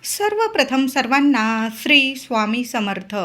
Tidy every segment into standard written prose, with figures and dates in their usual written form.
सर्वप्रथम सर्वांना श्री स्वामी समर्थ.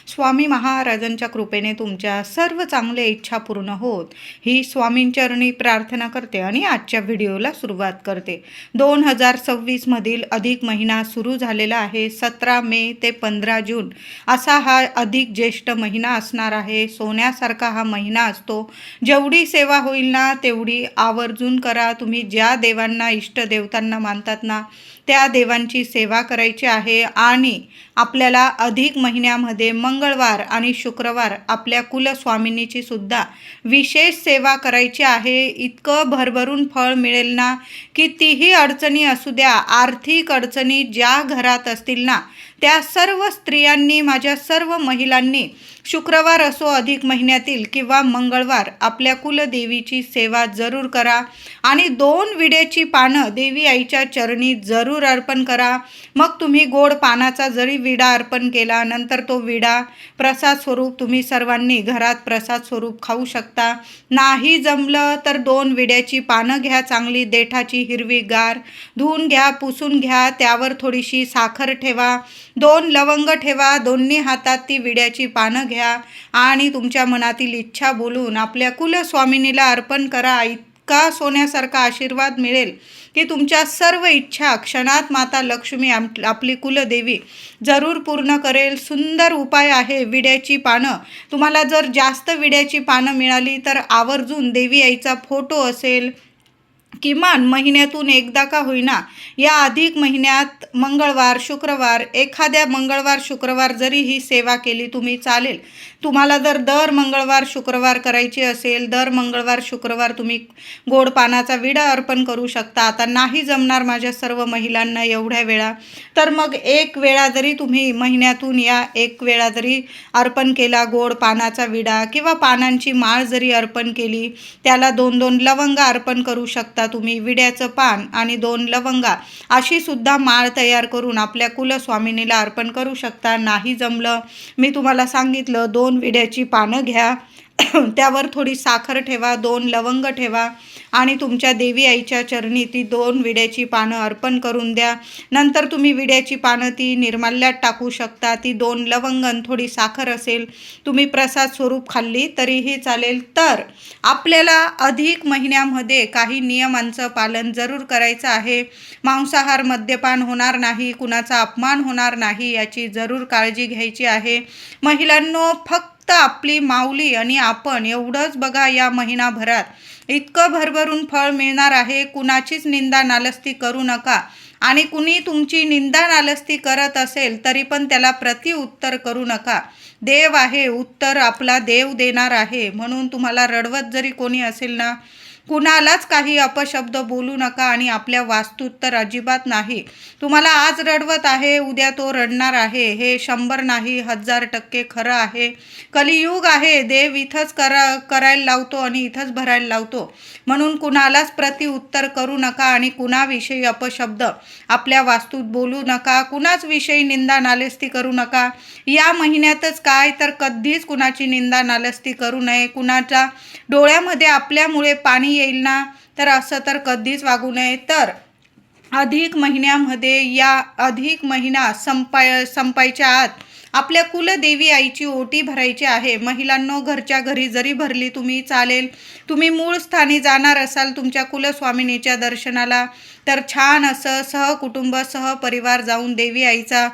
स्वामी महाराजांच्या कृपेने तुमच्या सर्व चांगल्या इच्छा पूर्ण होत ही स्वामींचरणी प्रार्थना करते आणि आजच्या व्हिडिओला सुरुवात करते. 2026 मधील अधिक महिना सुरू झालेला आहे. 17 मे ते 15 जून असा हा अधिक ज्येष्ठ महिना असणार आहे. सोन्यासारखा हा महिना असतो. जेवढी सेवा होईल ना तेवढी आवर्जून करा. तुम्ही ज्या देवांना इष्टदेवतांना मानतात ना त्या देवांची सेवा करायची आहे. आणि आपल्याला अधिक महिन्यामध्ये मंगळवार आणि शुक्रवार आपल्या कुलस्वामिनीची सुद्धा विशेष सेवा करायची आहे. इतकं भरभरून फळ मिळेल ना. कितीही अडचणी असू द्या, आर्थिक अडचणी ज्या घरात असतील ना त्या सर्व स्त्रियांनी, माझ्या सर्व महिलांनी शुक्रवार असो अधिक महिन्यातील किंवा मंगळवार आपल्या कुलदेवीची सेवा जरूर करा. आणि 2 विड्याची पानं देवी आईच्या चरणी जरूर अर्पण करा. मग तुम्ही गोड पानाचा जरी विडा अर्पण केला, नंतर तो विडा प्रसाद स्वरूप तुम्ही सर्वांनी घरात प्रसाद स्वरूप खाऊ शकता. नाही जमलं तर 2 विड्याची पानं घ्या, चांगली देठाची हिरवीगार, धुवून घ्या, पुसून घ्या. त्यावर थोडीशी साखर ठेवा, 2 लवंग ठेवा, दोन्ही हातात ती विड्याची पानं घ्या आणि तुमच्या मनातील इच्छा बोलून आपल्या कुलस्वामिनीला अर्पण करा. इतका सोन्यासारखा आशीर्वाद मिळेल की तुमच्या सर्व इच्छा क्षणात माता लक्ष्मी आपली कुलदेवी जरूर पूर्ण करेल. सुंदर उपाय आहे विड्याची पानं. तुम्हाला जर जास्त विड्याची पानं मिळाली तर आवर्जून देवी आईचा फोटो असेल, किमान महिन्यातून एकदा का होईना या अधिक महिन्यात मंगळवार शुक्रवार, एखाद्या मंगळवार शुक्रवार जरी ही सेवा केली तुम्ही चालेल. तुम्हाला जर दर मंगळवार शुक्रवार करायची असेल, दर मंगळवार शुक्रवार तुम्ही गोड पानाचा विडा अर्पण करू शकता. आता नाही जमणार माझ्या सर्व महिलांना एवढ्या वेळा, तर मग एक वेळा जरी तुम्ही महिन्यातून या एक वेळा जरी अर्पण केला गोड पानाचा विडा किंवा पानांची माळ जरी अर्पण केली, त्याला 2-2 लवंगा अर्पण करू शकता तुम्ही. विड्याचं पान आणि 2 लवंगा अशी सुद्धा माळ तयार करून आपल्या कुलस्वामिनीला अर्पण करू शकता. नाही जमलं, मी तुम्हाला सांगितलं, 2 विड्याची पानं घ्या, त्यावर थोडी साखर ठेवा, 2 लवंग ठेवा आणि तुमच्या देवी आईच्या चरणी ती 2 विड्याची पानं अर्पण करून द्या. नंतर तुम्ही विड्याची पानं ती निर्माल्यात टाकू शकता. ती 2 लवंग आणि थोडी साखर असेल, तुम्ही प्रसाद स्वरूप खाल्ली तरीही चालेल. तर आपल्याला अधिक महिन्यामध्ये काही नियमांचं पालन जरूर करायचं आहे. मांसाहार, मद्यपान होणार नाही, कुणाचा अपमान होणार नाही याची जरूर काळजी घ्यायची आहे. महिलांनो, फक्त आपली माऊली आणि आपण एवढंच बघा. या महिनाभरात इतकं भरभरून फळ मिळणार आहे. कुणाचीच निंदा नालस्ती करू नका. आणि कुणी तुमची निंदा नालस्ती करत असेल तरी पण त्याला प्रतिउत्तर करू नका. देव आहे, उत्तर आपला देव देणार आहे. म्हणून तुम्हाला रडवत जरी कोणी असेल ना, कुणालाच काही अपशब्द बोलू नका. आणि आपल्या वास्तूत तर अजिबात नाही. तुम्हाला आज रडवत आहे, उद्या तो रडणार आहे. हे 100 नाही 1000% खरं आहे. कलियुग आहे. देव इथंच करायला लावतो आणि इथंच भरायला लावतो. म्हणून कुणालाच प्रतिउत्तर करू नका आणि कुणाविषयी अपशब्द आपल्या वास्तूत बोलू नका. कुणाच विषयी निंदा नालस्ती करू नका. या महिन्यातच काय तर कधीच कुणाची निंदा नालस्ती करू नये. कुणाच्या डोळ्यामध्ये आपल्यामुळे पाणी येईल ना, तर असं तर कधीच वागू नये. तर अधिक महिन्यामध्ये या अधिक महिना संपायच्या आत आपल्या कुलदेवी आईची ओटी भरायची आहे. महिलांनो, घरच्या घरी जरी भरली तुम्ही चालेल. तुम्ही मूळ स्थानी जाणार असाल तुमच्या कुलस्वामिनीच्या दर्शनाला, तर छान असं सहकुटुंब सहपरिवार जाऊन देवी आईचा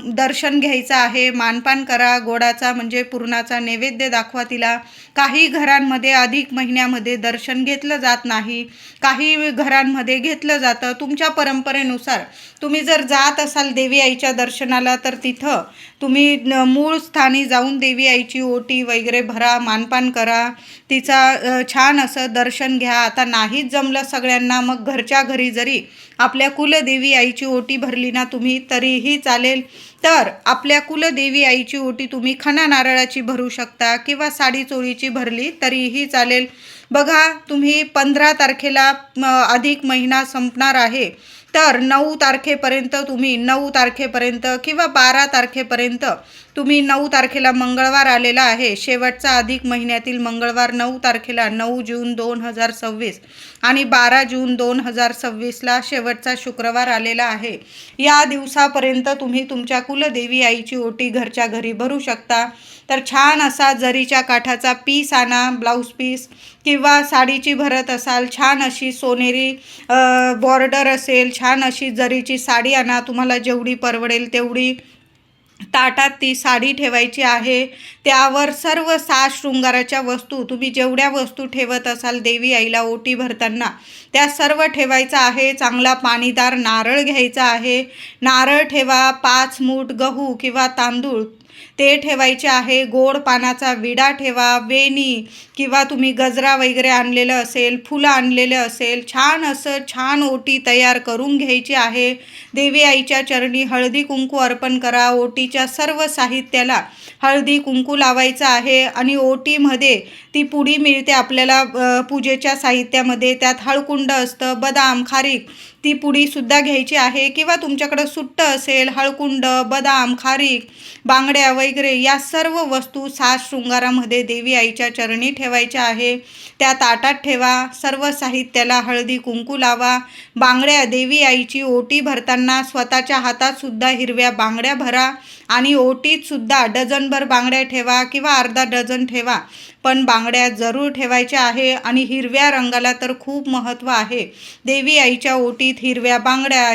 दर्शन घ्यायचं आहे. मानपान करा, गोडाचा म्हणजे पुरणाचा नैवेद्य दाखवा तिला. काही घरांमध्ये अधिक महिन्यामध्ये दर्शन घेतलं जात नाही, काही घरांमध्ये घेतलं जातं. तुमच्या परंपरेनुसार तुम्ही जर जात असाल देवी आईच्या दर्शनाला तर तिथं तुम्ही मूळ स्थानी जाऊन देवी आईची ओटी वगैरे भरा, मानपान करा, तिचा छान असं दर्शन घ्या. आता नाहीच जमलं सगळ्यांना, मग घरच्या घरी जरी आपल्या कुलदेवी आईची ओटी भरली ना तुम्ही तरीही चालेल. तर आपल्या कुलदेवी आईची ओटी तुम्ही खणा नारळाची भरू शकता किंवा साडी चोळीची भरली तरीही चालेल. बघा, तुम्ही 15 तारखेला अधिक महिना संपणार आहे, तर 9 तारखेपर्यंत तुम्ही 9 तारखेपर्यंत किंवा 12 तारखेपर्यंत तुम्ही 9 तारखेला मंगळवार आलेला आहे. शेवटचा अधिक महिन्यातील मंगळवार 9 तारखेला 9 जून 2026 आणि 12 जून 2026ला शेवटचा शुक्रवार आलेला आहे. या दिवसापर्यंत तुम्ही तुमच्या कुलदेवी आईची ओटी घरच्या घरी भरू शकता. तर छान असा जरीच्या काठाचा पीस आणा, ब्लाऊज पीस किंवा साडीची भरत असाल, छान अशी सोनेरी बॉर्डर असेल, छान अशी जरीची साडी आणा, तुम्हाला जेवढी परवडेल तेवढी. ताटात ती साडी ठेवायची आहे. त्यावर सर्व 6 शृंगाराच्या वस्तू, तुम्ही जेवढ्या वस्तू ठेवत असाल देवी आईला ओटी भरताना त्या सर्व ठेवायचं आहे. चांगला पाणीदार नारळ घ्यायचा आहे. नारळ ठेवा. 5 मूठ गहू किंवा तांदूळ ते ठेवायचे आहे. गोड पानाचा विडा ठेवा. वेणी किंवा तुम्ही गजरा वगैरे आणलेलं असेल, फुलं आणलेलं असेल, छान ओटी तयार करून घ्यायची आहे. देवी आईच्या चरणी हळदी कुंकू अर्पण करा. ओटीच्या सर्व साहित्याला हळदी कुंकू लावायचं आहे. आणि ओटीमध्ये ती पुडी मिळते आपल्याला पूजेच्या साहित्यामध्ये, त्यात हळकुंड असतं, बदाम, खारीक, ती पुडीसुद्धा घ्यायची आहे. किंवा तुमच्याकडं सुट्ट असेल, हळकुंड, बदाम, खारीक, बांगड्या वगैरे या सर्व वस्तू 6 शृंगारामध्ये देवी आईच्या चरणी ठेवायच्या आहे. त्या ताटात ठेवा. सर्व साहित्याला हळदी कुंकू लावा. बांगड्या, देवी आईची ओटी भरताना स्वतःच्या हातात सुद्धा हिरव्या बांगड्या भरा आणि ओटीत सुद्धा डझनभर बांगड्या ठेवा किंवा अर्धा डझन ठेवा, पण बांगड्या जरूर ठेवायच्या आहे. आणि हिरव्या रंगाला तर खूप महत्त्व आहे. देवी आईच्या ओटीत हिरव्या बांगड्या,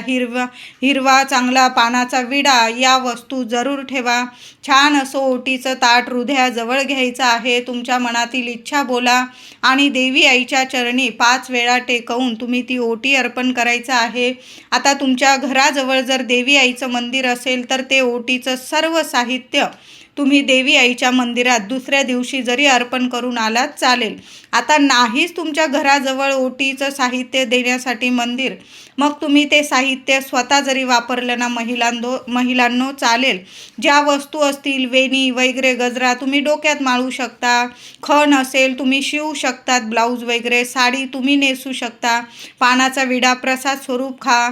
हिरवा चांगला पानाचा विडा या वस्तू जरूर ठेवा. छान असं ओटीचं ताट हृदयाजवळ घ्यायचं आहे. तुमच्या मनातील इच्छा बोला आणि देवी आईच्या चरणी 5 वेळा टेकवून तुम्ही ती ओटी अर्पण करायचं आहे. आता तुमच्या घराजवळ जर देवी आईचं मंदिर असेल तर ते ओटीचं सर्व साहित्य तुम्ही देवी आईच्या मंदिरात दुसऱ्या दिवशी जरी अर्पण करून आलात चालेल. आता नाहीच तुमच्या घराजवळ ओटीचं साहित्य देण्यासाठी मंदिर, मग तुम्ही ते साहित्य स्वतः जरी वापरलं ना महिलांनो चालेल. ज्या वस्तू असतील, वेणी वगैरे, गजरा तुम्ही डोक्यात माळू शकता. खण असेल तुम्ही शिवू शकतात, ब्लाऊज वगैरे, साडी तुम्ही नेसू शकता. पानाचा विडा प्रसाद स्वरूप खा.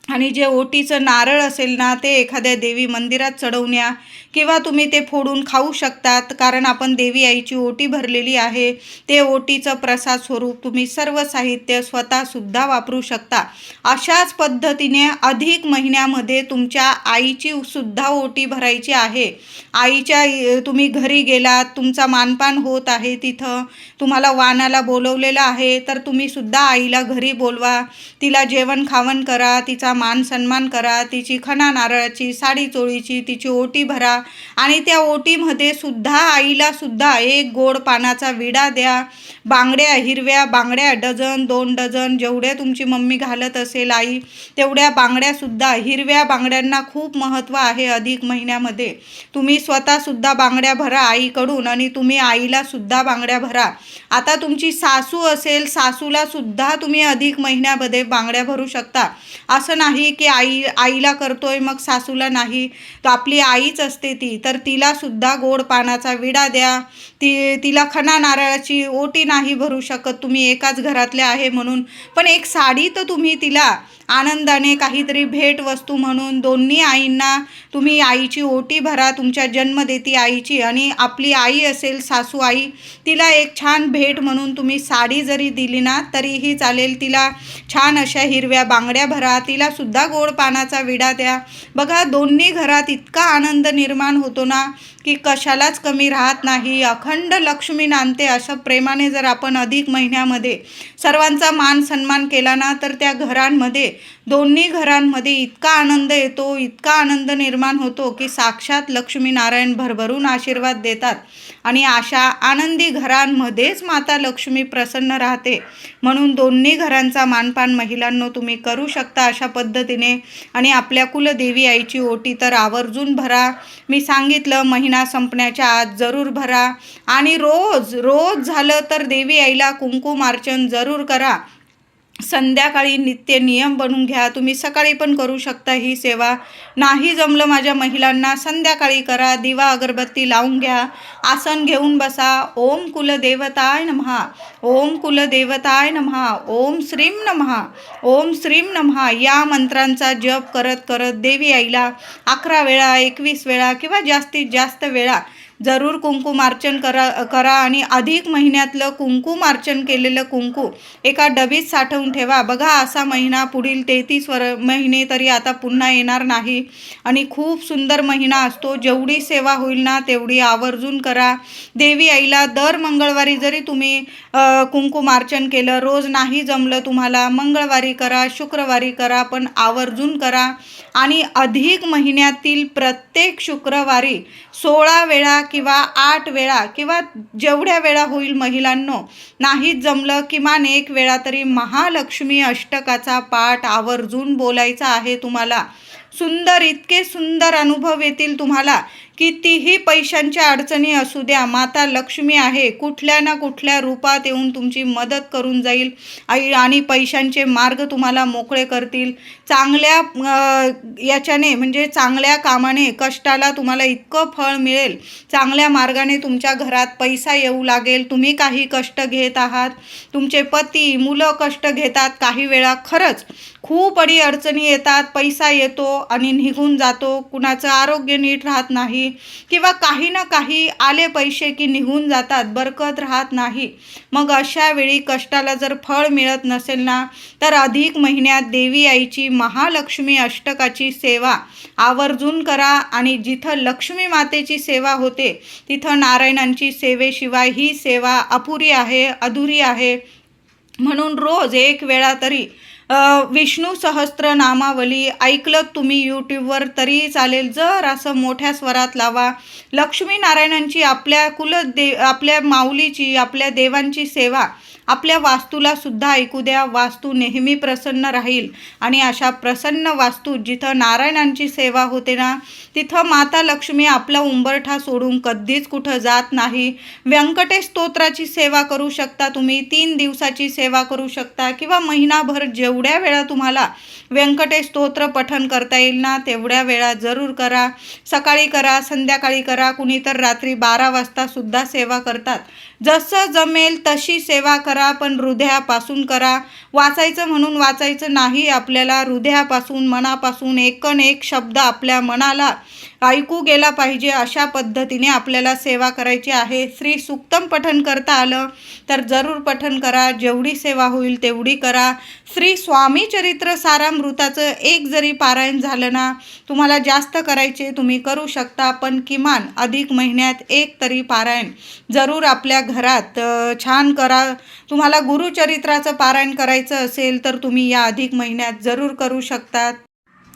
आणि जे ओटीचं नारळ असेल ना ते एखाद्या देवी मंदिरात चढवण्या किंवा तुम्ही ते फोडून खाऊ शकतात, कारण आपण देवी आईची ओटी भरलेली आहे. ते ओटीचं प्रसाद स्वरूप तुम्ही सर्व साहित्य स्वतःसुद्धा वापरू शकता. अशाच पद्धतीने अधिक महिन्यामध्ये तुमच्या आईची सुद्धा ओटी भरायची आहे. आईच्या तुम्ही घरी गेलात, तुमचा मानपान होत आहे, तिथं तुम्हाला वाणाला बोलवलेलं आहे, तर तुम्ही सुद्धा आईला घरी बोलवा. तिला जेवण खावण करा, तिचा मान सन्मान करा, तिची खणा नारळाची, साडी चोळीची, तिची ओटी भरा. आणि त्या ओटीमध्ये सुद्धा आईला सुद्धा 1 गोड पानाचा विडा द्या. बांगड्या, हिरव्या बांगड्या डझन 2 डझन जेवढ्या तुमची मम्मी घालत असेल आई, तेवढ्या बांगड्यासुद्धा. हिरव्या बांगड्यांना खूप महत्त्व आहे अधिक महिन्यामध्ये. तुम्ही स्वतःसुद्धा बांगड्या भरा आईकडून आणि तुम्ही आईला सुद्धा बांगड्या भरा. आता तुमची सासू असेल, सासूला सुद्धा तुम्ही अधिक महिन्यामध्ये बांगड्या भरू शकता. असं नाही की आईला करतोय मग सासूला नाही, तर आपली आईच असते ती, तर तिला सुद्धा गोड पानाचा विडा द्या. तिला खणा नारळाची ओटी नाही भरू शकत तुम्ही एकाच घरातल्या आहे म्हणून, पण एक साडी तर तुम्ही तिला आनंदाने काहीतरी भेट वस्तू म्हणून दोन्ही आईंना तुम्ही आईची ओटी भरा, तुमच्या जन्मदेती आईची. आणि आपली आई असेल सासू आई, तिला एक छान भेट म्हणून तुम्ही साडी जरी दिली ना तरीही चालेल. तिला छान अशा हिरव्या बांगड्या भरा, तिला सुद्धा गोड पानाचा विडा द्या. बघा दोन्ही घरात इतका आनंद निर्माण होतो ना की कशालाच कमी राहत नाही. अखंड लक्ष्मी नांदते. अशा प्रेमाने जर आपण अधिक महिन्यामध्ये सर्वांचा मान सन्मान केला ना तर त्या घरांमध्ये, दोन्ही घरांमध्ये इतका आनंद येतो, इतका आनंद निर्माण होतो की साक्षात लक्ष्मीनारायण भरभरून आशीर्वाद देतात. आणि अशा आनंदी घरांमध्येच माता लक्ष्मी प्रसन्न राहते. म्हणून दोन्ही घरांचा मानपान महिलांनो तुम्ही करू शकता अशा पद्धतीने. आणि आपल्या कुलदेवी आईची ओटी तर आवर्जून भरा. मी सांगितलं महिना संपण्याच्या आत जरूर भरा. आणि रोज झालं तर देवी आईला कुंकुमार्चन जरूर करा. संध्याकाळी नित्य नियम बनवून घ्या. तुम्ही सकाळी पण करू शकता ही सेवा. नाही जमलं माझ्या महिलांना संध्याकाळी करा. दिवा अगरबत्ती लावून घ्या. आसन घेऊन बसा. ओम कुलदेवताय नमः, ओम कुलदेवताय नमः, ओम श्रीम नमः, ओम श्रीम नमः या मंत्रांचा जप करत करत देवी आईला 11 वेळा, 21 वेळा किंवा जास्तीत जास्त वेळा जरूर कुंकुमार्चन करा आणि अधिक महिन्यातलं कुंकुमार्चन केलेलं कुंकू एका डबीत साठवून ठेवा. बघा, असा महिना पुढील 33 महिने तरी आता पुन्हा येणार नाही आणि खूप सुंदर महिना असतो. जेवढी सेवा होईल ना तेवढी आवर्जून करा. देवी आईला दर मंगळवारी जरी तुम्ही कुंकुमार्चन केलं, रोज नाही जमलं तुम्हाला, मंगळवारी करा, शुक्रवारी करा, पण आवर्जून करा. आणि अधिक महिन्यातील प्रत्येक शुक्रवारी 16 वेळा किंवा 8 वेळा किंवा जेवढ्या वेळा होईल महिलांनो, नाहीच जमलं किमान 1 वेळा तरी महालक्ष्मी अष्टकाचा पाठ आवर्जून बोलायचा आहे तुम्हाला. सुंदर, इतके सुंदर अनुभव येतील तुम्हाला. कितीही पैशांच्या अडचणी असू द्या, माता लक्ष्मी आहे, कुठल्या ना कुठल्या रूपात येऊन तुमची मदत करून जाईल आणि पैशांचे मार्ग तुम्हाला मोकळे करतील. चांगल्या याच्याने म्हणजे चांगल्या कामाने, कष्टाला तुम्हाला इतकं फळ मिळेल. चांगल्या मार्गाने तुमच्या घरात पैसा येऊ लागेल. तुम्ही काही कष्ट घेत आहात, तुमचे पती मुलं कष्ट घेतात, काही वेळा खरंच खूप अडचणी येतात, पैसा येतो आणि निघून जातो, कुणाचं आरोग्य नीट राहत नाही किंवा काही ना काही आले पैसे की निघून जातात, बरकत राहत नाही. मग अशा वेळी कष्टाला जर फळ मिळत नसेल ना, तर अधिक महिन्यात देवी आईची महालक्ष्मी अष्टकाची सेवा आवर्जून करा. आणि जिथं लक्ष्मी मातेची सेवा होते तिथं नारायणांची सेवेशिवाय ही सेवा अपुरी आहे, अधुरी आहे. म्हणून रोज 1 वेळा तरी विष्णू सहस्त्रनामावली ऐकलं तुम्ही यूट्यूबवर तरी चालेल, जर असं मोठ्या स्वरात लावा. लक्ष्मी नारायणांची, आपल्या माऊलीची, आपल्या देवांची सेवा आपल्या वास्तूला सुद्धा ऐकू द्या. वास्तू नेहमी प्रसन्न राहील आणि अशा प्रसन्न वास्तूत जिथं नारायणांची सेवा होते ना, तिथं माता लक्ष्मी आपला उंबरठा सोडून कधीच कुठं जात नाही. व्यंकटेश स्तोत्राची सेवा करू शकता तुम्ही, 3 दिवसाची सेवा करू शकता किंवा महिनाभर जेवढ्या वेळा तुम्हाला व्यंकटेश स्तोत्र पठण करता येईल ना तेवढ्या वेळा जरूर करा. सकाळी करा, संध्याकाळी करा, कुणी तर रात्री 12 वाजता सुद्धा सेवा करतात. जसं जमेल तशी सेवा करा, पण हृदयापासून करा. वाचायचं म्हणून वाचायचं नाही, आपल्याला हृदयापासून, मनापासून एकन एक शब्द आपल्या मनाला ऐकू गेला पाहिजे. अशा पद्धतीने आपल्याला सेवा करायची आहे. श्री सूक्तम पठण करता आलं तर जरूर पठण करा. जेवढी सेवा होईल तेवढी करा. श्री स्वामी चरित्र सारामृताचं 1 जरी पारायण झालं ना, तुम्हाला जास्त करायचे तुम्ही करू शकता, पण किमान अधिक महिन्यात 1 तरी पारायण जरूर आपल्या घरात छान करा. तुम्हाला गुरुचरित्राचं पारायण करायचं असेल तर तुम्ही या अधिक महिन्यात जरूर करू शकता.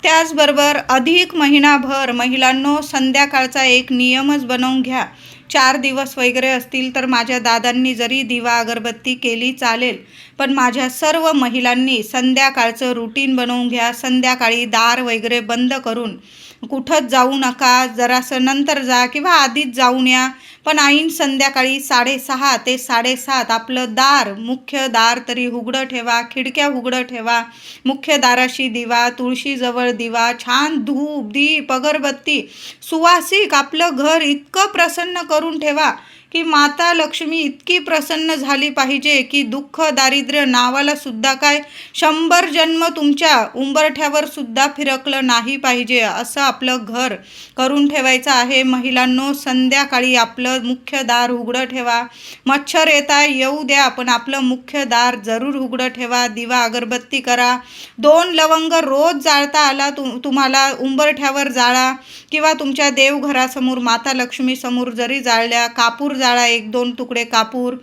त्याचबरोबर अधिक महिनाभर महिलांनो, संध्याकाळचा एक नियमच बनवून घ्या. 4 दिवस वगैरे असतील तर माझ्या दादांनी जरी दिवा अगरबत्ती केली चालेल, पण माझ्या सर्व महिलांनी संध्याकाळचं रुटीन बनवून घ्या. संध्याकाळी दार वगैरे बंद करून कुठंच जाऊ नका. जरासं नंतर जा किंवा आधीच जाऊन या, पण ऐन संध्याकाळी 6:30 ते 7:30 आपलं दार, मुख्य दार तरी उघडं ठेवा, खिडक्या उघडं ठेवा. मुख्य दाराशी दिवा, तुळशीजवळ दिवा, छान धूप, दीप, अगरबत्ती, सुवासिक आपलं घर इतकं प्रसन्न करून ठेवा की माता लक्ष्मी इतकी प्रसन्न झाली पाहिजे की दुःख दारिद्र्य नावाला सुद्धा काय 100 जन्म तुमच्या उंबरठ्यावर सुद्धा फिरकलं नाही पाहिजे, असं आपलं घर करून ठेवायचं आहे. महिलांनो, संध्याकाळी आपलं मुख्य दार उघडं ठेवा. मच्छर येऊ द्या, पण आपलं मुख्य दार जरूर उघडं ठेवा. दिवा अगरबत्ती करा. 2 लवंग रोज जाळता आला तुम्हाला उंबरठ्यावर जाळा किंवा तुमच्या देवघरासमोर माता लक्ष्मी समोर जरी जाळल्या, कापूर जाळा, 1-2 तुकडे कापूर.